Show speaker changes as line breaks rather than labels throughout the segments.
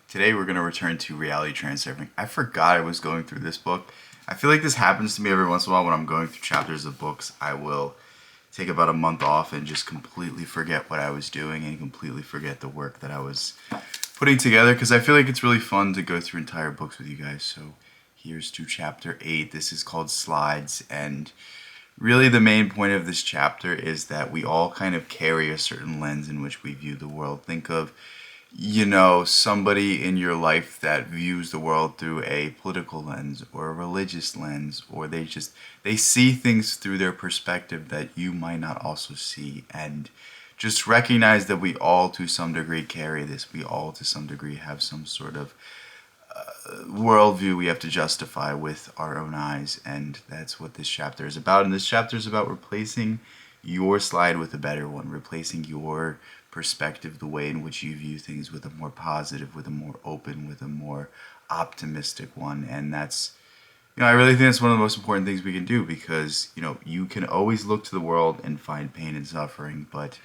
Today we're going to return to reality transurfing. I forgot I was going through this book. I feel like this happens to me every once in a while when I'm going through chapters of books. I will take about a month off and just completely forget what I was doing and completely forget the work that I was putting together because I feel like it's really fun to go through entire books with you guys. So here's to chapter 8. This is called Slides, and really the main point of this chapter is that we all kind of carry a certain lens in which we view the world. Think of somebody in your life that views the world through a political lens or a religious lens, or they see things through their perspective that you might not also see. And just recognize that we all to some degree carry this. We all to some degree have some sort of worldview we have to justify with our own eyes, and that's what this chapter is about. And this chapter is about replacing your slide with a better one, replacing your perspective, the way in which you view things, with a more positive, with a more open, with a more optimistic one. And that's, I really think that's one of the most important things we can do, because, you can always look to the world and find pain and suffering, but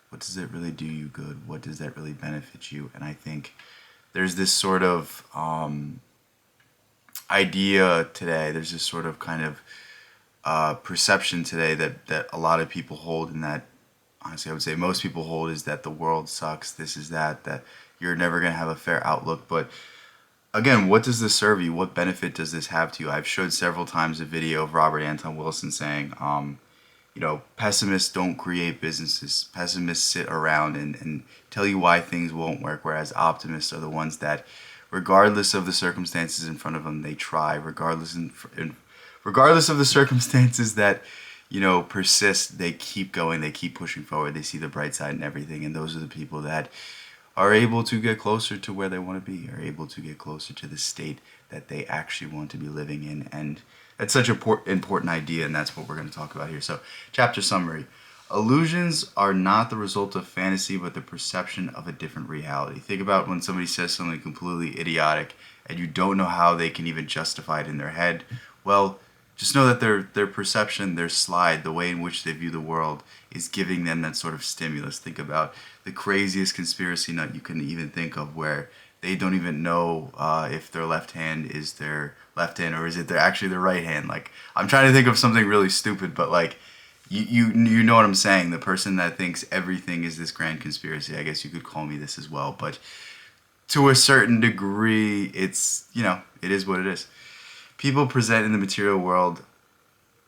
what does it really do you good? What does that really benefit you? And I think there's this sort of idea today, there's this sort of kind of perception today that a lot of people hold, and that honestly I would say most people hold, is that the world sucks, this is that you're never going to have a fair outlook. But again, what does this serve you? What benefit does this have to you? I've showed several times a video of Robert Anton Wilson saying, pessimists don't create businesses. Pessimists sit around and tell you why things won't work, whereas optimists are the ones that, regardless of the circumstances in front of them, they try. Regardless of the circumstances that, persist, they keep going, they keep pushing forward, they see the bright side in everything. And those are the people that are able to get closer to where they want to be, are able to get closer to the state that they actually want to be living in. And that's such an important idea, and that's what we're going to talk about here. So, chapter summary. Illusions are not the result of fantasy, but the perception of a different reality. Think about when somebody says something completely idiotic and you don't know how they can even justify it in their head. Well, just know that their perception, their slide, the way in which they view the world is giving them that sort of stimulus. Think about the craziest conspiracy nut you can even think of, where they don't even know if their left hand is their left hand or is it actually their right hand. Like, I'm trying to think of something really stupid, but like, you know what I'm saying. The person that thinks everything is this grand conspiracy, I guess you could call me this as well. But to a certain degree, it's, it is what it is. People present in the material world.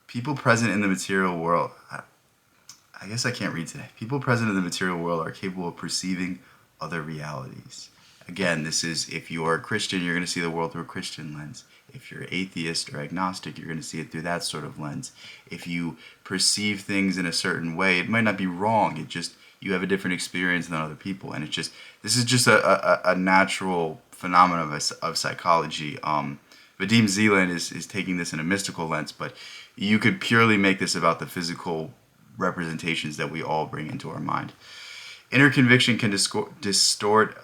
People present in the material world. I guess I can't read today. People present in the material world are capable of perceiving other realities. Again, this is, if you're a Christian, you're going to see the world through a Christian lens. If you're atheist or agnostic, you're going to see it through that sort of lens. If you perceive things in a certain way, it might not be wrong. It just, you have a different experience than other people. And this is just a natural phenomenon of psychology. Vadim Zeland is taking this in a mystical lens, but you could purely make this about the physical representations that we all bring into our mind. Inner conviction can distort.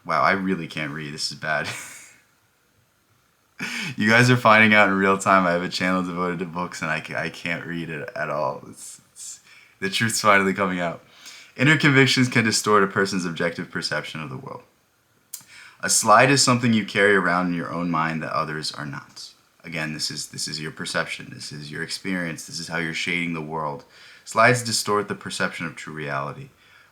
Wow, I really can't read. This is bad. You guys are finding out in real time I have a channel devoted to books, and I can't read it at all. The truth's finally coming out. Inner convictions can distort a person's objective perception of the world. A slide is something you carry around in your own mind that others are not. Again, this is your perception. This is your experience. This is how you're shading the world. Slides distort the perception of true reality.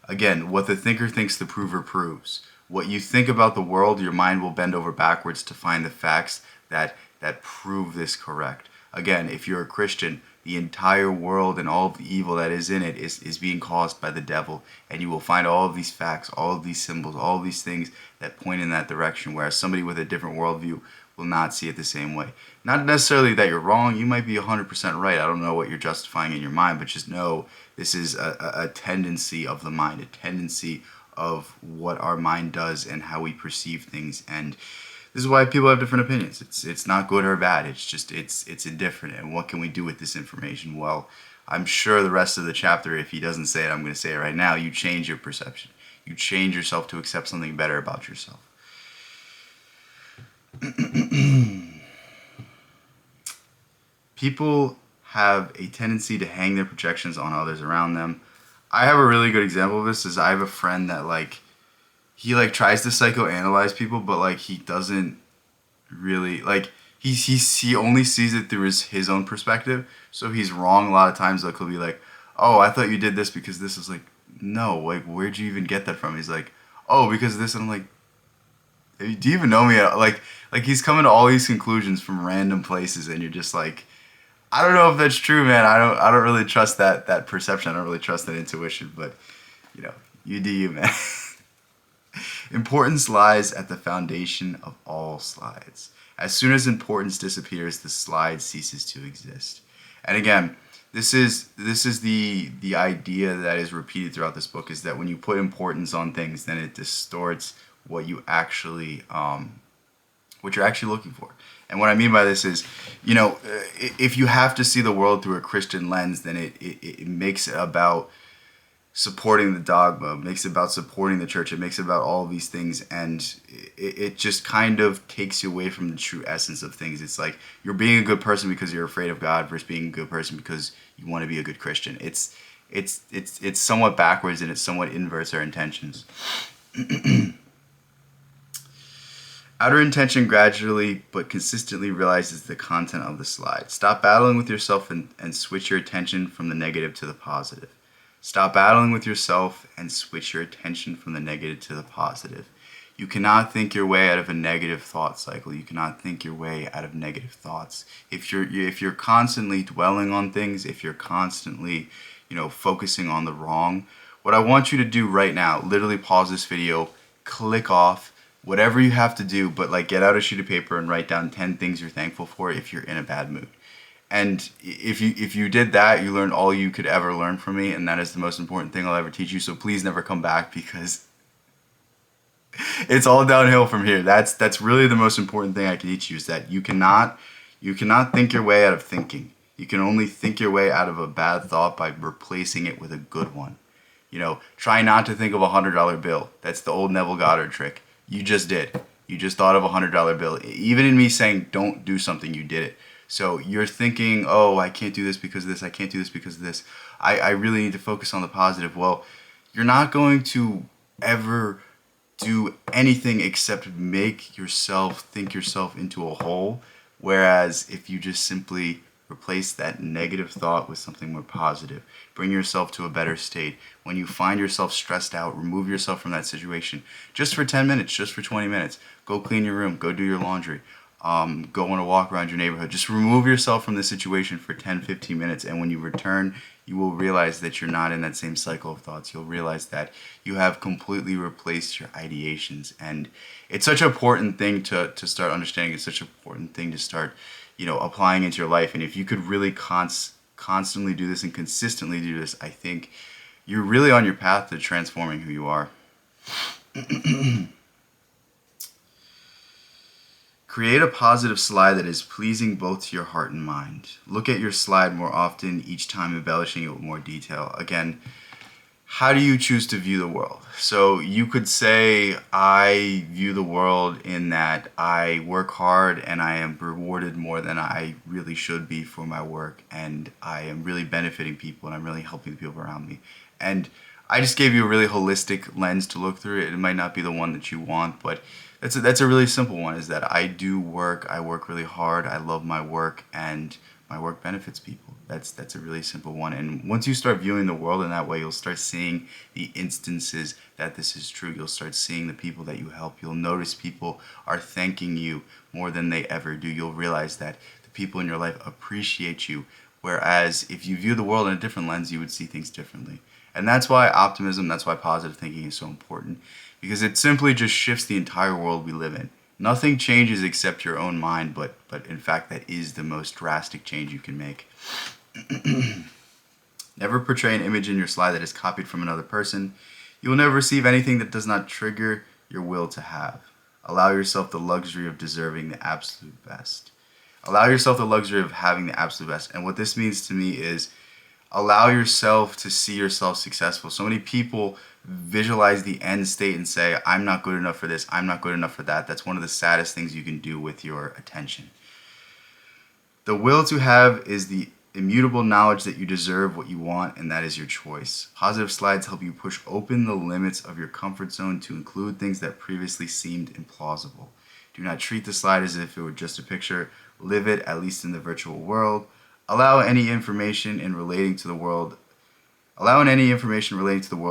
Again, what the thinker thinks, the prover proves. What you think about the world, your mind will bend over backwards to find the facts that prove this correct. Again, if you're a Christian, the entire world and all of the evil that is in it is being caused by the devil. And you will find all of these facts, all of these symbols, all of these things that point in that direction, whereas somebody with a different worldview will not see it the same way. Not necessarily that you're wrong, you might be 100% right. I don't know what you're justifying in your mind, but just know this is a tendency of the mind, a tendency of what our mind does and how we perceive things. And this is why people have different opinions. It's not good or bad. It's just it's indifferent. And what can we do with this information? Well, I'm sure the rest of the chapter, if he doesn't say it, I'm going to say it right now. You change your perception. You change yourself to accept something better about yourself. People have a tendency to hang their projections on others around them. I have a really good example of this. Is I have a friend that he like tries to psychoanalyze people, but like he doesn't really like he only sees it through his own perspective. So he's wrong a lot of times. Like he'll be like, "Oh, I thought you did this because this." Is like, no, like where'd you even get that from? He's like, "Oh, because of this," and I'm like, do you even know me? Like he's coming to all these conclusions from random places, and you're just like, I don't know if that's true, man. I don't really trust that perception. I don't really trust that intuition, but you know, you do you, man. Importance lies at the foundation of all slides. As soon as importance disappears, the slide ceases to exist. And again, this is the idea that is repeated throughout this book, is that when you put importance on things, then it distorts what you actually what you're actually looking for. And what I mean by this is, if you have to see the world through a Christian lens, then it makes it about supporting the dogma, makes it about supporting the church, it makes it about all of these things, and it just kind of takes you away from the true essence of things. It's like you're being a good person because you're afraid of God versus being a good person because you want to be a good Christian. It's somewhat backwards, and it somewhat inverts our intentions. Outer intention gradually but consistently realizes the content of the slide. Stop battling with yourself and switch your attention from the negative to the positive. Stop battling with yourself and switch your attention from the negative to the positive. You cannot think your way out of a negative thought cycle. You cannot think your way out of negative thoughts. If you're constantly dwelling on things, if you're constantly, focusing on the wrong, what I want you to do right now, literally pause this video, click off, whatever you have to do, but like get out a sheet of paper and write down 10 things you're thankful for if you're in a bad mood. And if you did that, you learned all you could ever learn from me, and that is the most important thing I'll ever teach you. So please never come back, because it's all downhill from here. That's really the most important thing I can teach you, is that you cannot think your way out of thinking. You can only think your way out of a bad thought by replacing it with a good one. Try not to think of $100 bill. That's the old Neville Goddard trick. You just did. You just thought of $100 bill. Even in me saying don't do something, you did it. So you're thinking, oh, I can't do this because of this. I can't do this because of this. I really need to focus on the positive. Well, you're not going to ever do anything except think yourself into a hole. Whereas if you just simply replace that negative thought with something more positive, bring yourself to a better state. When you find yourself stressed out, remove yourself from that situation just for 10 minutes, just for 20 minutes. Go clean your room, go do your laundry. Go on a walk around your neighborhood. Just remove yourself from the situation for 10, 15 minutes. And when you return, you will realize that you're not in that same cycle of thoughts. You'll realize that you have completely replaced your ideations. And it's such an important thing to start understanding. It's such an important thing to start, applying into your life. And if you could really constantly do this and consistently do this, I think you're really on your path to transforming who you are. Create a positive slide that is pleasing both to your heart and mind. Look at your slide more often, each time embellishing it with more detail. Again, how do you choose to view the world? So you could say, I view the world in that I work hard and I am rewarded more than I really should be for my work, and I am really benefiting people and I'm really helping the people around me. And I just gave you a really holistic lens to look through it. It might not be the one that you want, but that's a really simple one, is that I work really hard, I love my work, and my work benefits people. That's a really simple one. And once you start viewing the world in that way, you'll start seeing the instances that this is true. You'll start seeing the people that you help. You'll notice people are thanking you more than they ever do. You'll realize that the people in your life appreciate you, whereas if you view the world in a different lens, you would see things differently. And that's why optimism, that's why positive thinking is so important, because it simply just shifts the entire world we live in. Nothing changes except your own mind, but in fact, that is the most drastic change you can make. Never portray an image in your slide that is copied from another person. You will never receive anything that does not trigger your will to have. Allow yourself the luxury of deserving the absolute best. Allow yourself the luxury of having the absolute best. And what this means to me is, allow yourself to see yourself successful. So many people visualize the end state and say, I'm not good enough for this, I'm not good enough for that. That's one of the saddest things you can do with your attention. The will to have is the immutable knowledge that you deserve what you want, and that is your choice. Positive slides help you push open the limits of your comfort zone to include things that previously seemed implausible. Do not treat the slide as if it were just a picture. Live it, at least in the virtual world. Allow any information relating to the world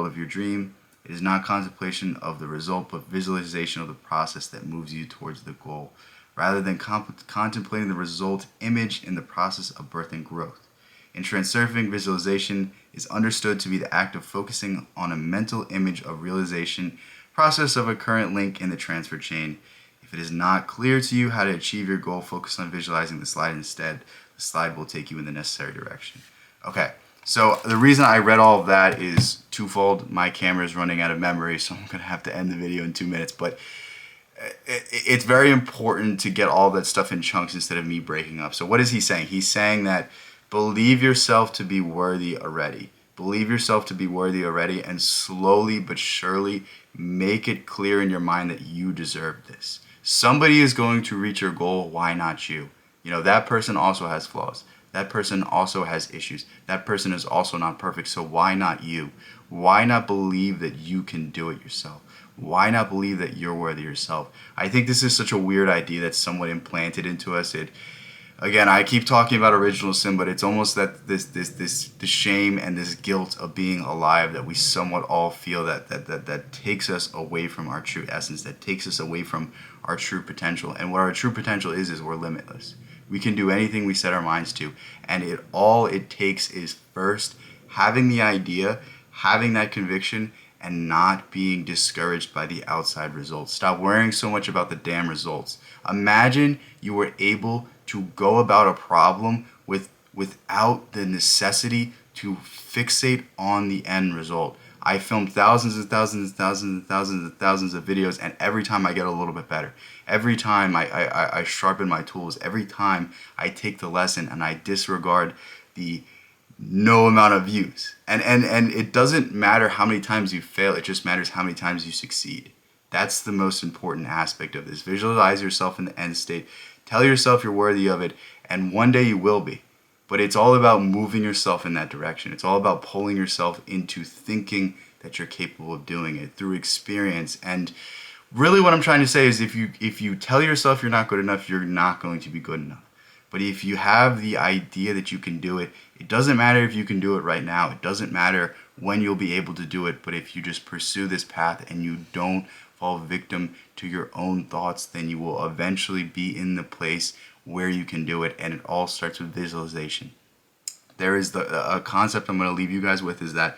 of your dream. It is not contemplation of the result, but visualization of the process that moves you towards the goal, rather than contemplating the result image in the process of birth and growth. In Transurfing, visualization is understood to be the act of focusing on a mental image of realization process of a current link in the transfer chain. If it is not clear to you how to achieve your goal, focus on visualizing the slide instead. The slide will take you in the necessary direction. Okay, so the reason I read all of that is twofold. My camera is running out of memory, so I'm going to have to end the video in 2 minutes. But it's very important to get all that stuff in chunks instead of me breaking up. So what is he saying? He's saying that believe yourself to be worthy already. Believe yourself to be worthy already, and slowly but surely make it clear in your mind that you deserve this. Somebody is going to reach your goal. Why not you? You know, that person also has flaws. That person also has issues. That person is also not perfect. So why not you? Why not believe that you can do it yourself? Why not believe that you're worthy yourself? I think this is such a weird idea that's somewhat implanted into us. Again, I keep talking about original sin, but it's almost that this shame and this guilt of being alive that we somewhat all feel that takes us away from our true essence, that takes us away from our true potential. And what our true potential is we're limitless. We can do anything we set our minds to, and all it takes is first having the idea, having that conviction, and not being discouraged by the outside results. Stop worrying so much about the damn results. Imagine you were able to go about a problem without the necessity to fixate on the end result. I filmed thousands and thousands and thousands and thousands and thousands of videos, and every time I get a little bit better. Every time I sharpen my tools. Every time I take the lesson and I disregard the no amount of views. And it doesn't matter how many times you fail, it just matters how many times you succeed. That's the most important aspect of this. Visualize yourself in the end state. Tell yourself you're worthy of it, and one day you will be. But it's all about moving yourself in that direction. It's all about pulling yourself into thinking that you're capable of doing it through experience. And really what I'm trying to say is if you tell yourself you're not good enough, you're not going to be good enough. But if you have the idea that you can do it, it doesn't matter if you can do it right now. It doesn't matter when you'll be able to do it. But if you just pursue this path and you don't fall victim to your own thoughts, then you will eventually be in the place where you can do it. And it all starts with visualization. There is a concept I'm going to leave you guys with, is that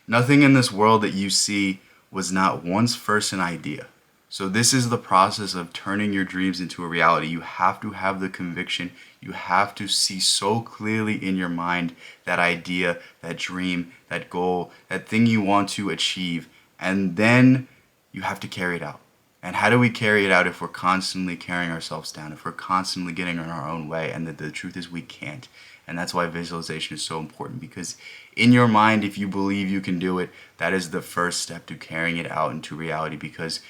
nothing in this world that you see was not once first an idea. So this is the process of turning your dreams into a reality. You have to have the conviction. You have to see so clearly in your mind that idea, that dream, that goal, that thing you want to achieve. And then you have to carry it out. And how do we carry it out if we're constantly carrying ourselves down, if we're constantly getting in our own way? And the truth is we can't. And that's why visualization is so important, because in your mind, if you believe you can do it, that is the first step to carrying it out into reality. Because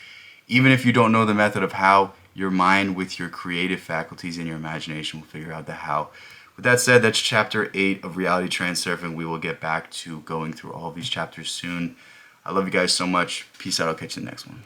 even if you don't know the method of how, your mind with your creative faculties and your imagination will figure out the how. With that said, that's chapter 8 of Reality Transurfing. We will get back to going through all of these chapters soon. I love you guys so much. Peace out. I'll catch you in the next one.